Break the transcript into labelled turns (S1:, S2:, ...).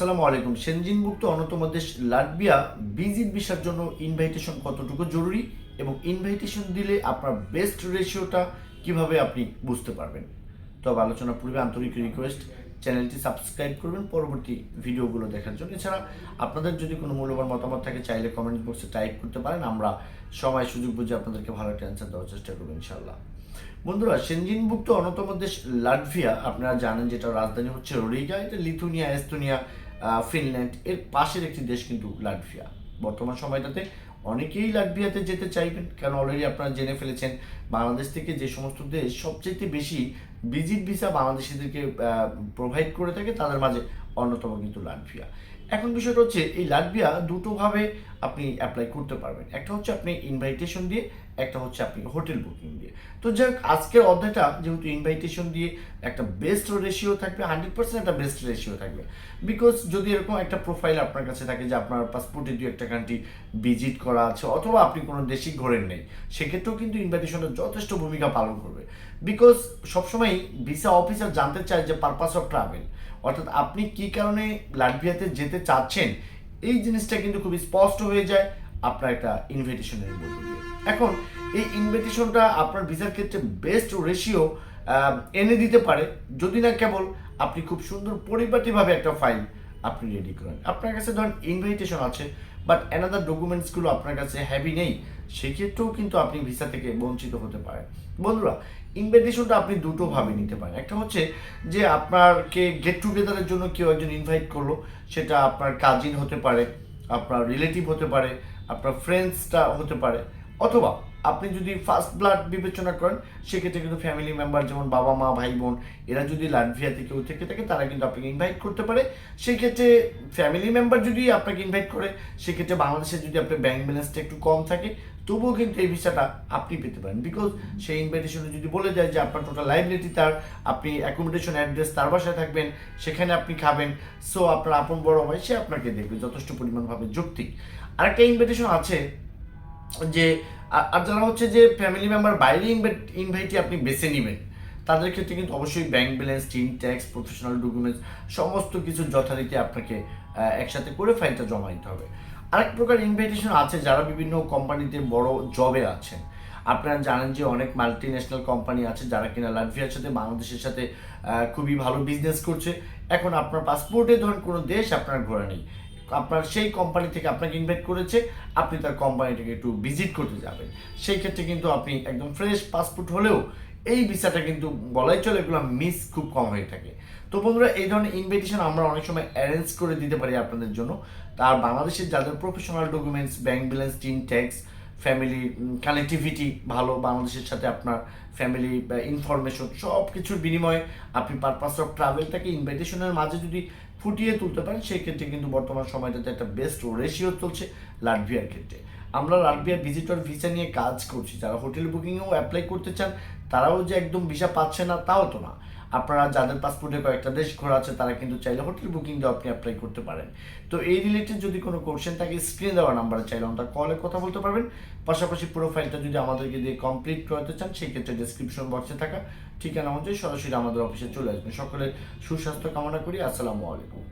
S1: আসসালামু আলাইকুম। সেনজিনভুক্ত অন্যতম দেশ লাটভিয়া ভিজিট ভিসার জন্য ইনভাইটেশন কতটুকু জরুরি এবং ইনভাইটেশন দিলে আপনার বেস্ট রেশিওটা কিভাবে আপনি বুঝতে পারবেন। তবে আলোচনা পূর্বে আন্তরিক রিকোয়েস্ট, চ্যানেলটি সাবস্ক্রাইব করবেন পরবর্তী ভিডিওগুলো দেখার জন্য। এছাড়া আপনাদের যদি কোনো মূল্যবান মতামত থাকে চাইলে কমেন্ট বক্সে টাইপ করতে পারেন। আমরা সময় সুযোগ বুঝে আপনাদেরকে ভালো একটা অ্যান্সার দেওয়ার চেষ্টা করবো ইনশাআল্লাহ। বন্ধুরা, সেনজিনভুক্ত অন্যতম দেশ লাটভিয়া, আপনারা জানেন যেটা রাজধানী হচ্ছে রিগা। এটা লিথুনিয়া, এস্তোনিয়া, ফিনল্যান্ড এর পাশের একটি দেশ কিন্তু লাটভিয়া। বর্তমান সময়টাতে অনেকেই লাটভিয়াতে যেতে চাইবেন, কারণ অলরেডি আপনারা জেনে ফেলেছেন বাংলাদেশ থেকে যে সমস্ত দেশ সবচেয়ে বেশি ভিজিট ভিসা বাংলাদেশিদেরকে প্রোভাইড করে থাকে তাদের মাঝে অন্যতম কিন্তু লাটভিয়া। এখন বিষয়টা হচ্ছে এই লাটভিয়া দুটোভাবে আপনি অ্যাপ্লাই করতে পারবেন। একটা হচ্ছে আপনি ইনভাইটেশন দিয়ে, একটা হচ্ছে আপনি হোটেল বুকিং দিয়ে। তো যাই হোক, আজকের অধ্যায়টা যেহেতু ইনভাইটেশন দিয়ে একটা বেস্ট রেশিও থাকবে, 100% একটা বেস্ট রেশিও থাকবে। বিকজ যদি এরকম একটা প্রোফাইল আপনার কাছে থাকে যে আপনার পাসপোর্টে দু একটা কান্ট্রি ভিজিট করা আছে অথবা আপনি কোনো দেশই ঘোরেন নেই, সেক্ষেত্রেও কিন্তু ইনভাইটেশনটা যথেষ্ট ভূমিকা পালন করবে। বিকজ সবসময় ভিসা অফিসার জানতে চায় যে পারপাস অফ ট্রাভেল, অর্থাৎ আপনি কী কারণে লাটভিয়াতে যেতে চাচ্ছেন, এই জিনিসটা কিন্তু খুবই স্পষ্ট হয়ে যায় আপনার একটা ইনভিটেশনের মধ্যে দিয়ে। এখন এই ইনভিটেশনটা আপনার ভিসার ক্ষেত্রে বেস্ট রেশিও এনে দিতে পারে যদি না কেবল আপনি খুব সুন্দর পরিপাটিভাবে একটা ফাইল আপনি রেডি করেন। আপনার কাছে ধরেন ইনভিটেশন আছে বাট অ্যানাদার ডকুমেন্টসগুলো আপনার কাছে হ্যাভি নেই, সেক্ষেত্রেও কিন্তু আপনি ভিসা থেকে বঞ্চিত হতে পারেন। বন্ধুরা, ইনভাইটেশনটা আপনি দুটোভাবে নিতে পারেন। একটা হচ্ছে যে আপনারকে গেট টুগেদারের জন্য কেউ একজন ইনভাইট করলো, সেটা আপনার কাজিন হতে পারে, আপনার রিলেটিভ হতে পারে, আপনার ফ্রেন্ডসটা হতে পারে, অথবা আপনি যদি ফার্স্ট ব্লাড বিবেচনা করেন সেক্ষেত্রে কিন্তু ফ্যামিলি মেম্বার যেমন বাবা মা ভাই বোন এরা যদি লাটভিয়াতে কেউ থেকে থাকে তারা কিন্তু আপনাকে ইনভাইট করতে পারে। সেক্ষেত্রে ফ্যামিলি মেম্বার যদি আপনাকে ইনভাইট করে, সেক্ষেত্রে বাংলাদেশে যদি আপনার ব্যাংক ব্যালেন্সটা একটু কম থাকে তবুও কিন্তু এই ভিসাটা আপনি পেতে পারেন। বিকজ সেই ইনভাইটেশনে যদি বলে যায় যে আপনার টোটাল লাইবিলিটি তার, আপনি অ্যাকোমোডেশন অ্যাড্রেস তার বাসায় থাকবেন, সেখানে আপনি খাবেন, সো আপনার আপন বড় ভাই সে আপনাকে দেখবে, যথেষ্ট পরিমাণভাবে যৌক্তিক। আরেকটা ইনভাইটেশন আছে যে আর যারা হচ্ছে যে ফ্যামিলি মেম্বার বাইরে ইনভাইটই আপনি বেছে নেবেন, তাদের ক্ষেত্রে কিন্তু অবশ্যই bank balance, tin tax, professional documents সমস্ত কিছু যথারীতি আপনাকে একসাথে করে ফাইলটা জমা দিতে হবে। আরেক প্রকার ইনভাইটেশন আছে যারা বিভিন্ন কোম্পানিতে বড় জবে আছেন। আপনারা জানেন যে অনেক মাল্টি ন্যাশনাল কোম্পানি আছে যারা কিনা লাটভিয়ার সাথে বাংলাদেশের সাথে খুবই ভালো বিজনেস করছে। এখন আপনার পাসপোর্টে ধরুন কোনো দেশ আপনার ঘোরা নেই, আপনার সেই কোম্পানি থেকে আপনাকে ইনভাইট করেছে, আপনি তার কোম্পানিটাকে একটু ভিজিট করতে যাবেন, সেই ক্ষেত্রে কিন্তু আপনি একদম ফ্রেশ পাসপোর্ট হলেও এই ভিসাটা কিন্তু বলাই চলে এগুলো মিস খুব কম হয়ে থাকে। তো বন্ধুরা, এই ধরনের ইনভিটেশন আমরা অনেক সময় অ্যারেঞ্জ করে দিতে পারি আপনাদের জন্য। তার বাংলাদেশের যাদের professional documents, bank balance, tin tax, family connectivity ভালো, বাংলাদেশের সাথে আপনার ফ্যামিলি ইনফরমেশন সব কিছুর বিনিময়ে আপনি পারপাস অফ ট্রাভেলটাকে ইনভিটেশনের মাঝে যদি ফুটিয়ে তুলতে পারেন, সেই ক্ষেত্রে কিন্তু বর্তমান সময়টাতে একটা বেস্ট রেশিও চলছে লাটভিয়ার ক্ষেত্রে। আমরা লাটভিয়ার ভিজিটর ভিসা নিয়ে কাজ করছি, যারা হোটেল বুকিংয়েও অ্যাপ্লাই করতে চান তারাও যে একদম ভিসা পাচ্ছে না তাও তো না। আপনারা যাদের পাসপোর্টে কয়েকটা দেশ ঘোরা আছে তারা কিন্তু চাইলে হোটেল বুকিং দিয়ে আপনি অ্যাপ্লাই করতে পারেন। তো এই রিলেটেড যদি কোনো কোশ্চেন থাকে স্ক্রিনে দেওয়া নাম্বারে চাইলে আমরা কলে কথা বলতে পারবেন। পাশাপাশি প্রোফাইলটা যদি আমাদেরকে দিয়ে কমপ্লিট করতে চান সেক্ষেত্রে ডিসক্রিপশন বক্সে থাকা ঠিকানা অনুযায়ী সরাসরি আমাদের অফিসে চলে আসবেন। সকলের সুস্বাস্থ্য কামনা করি। আসসালামু আলাইকুম।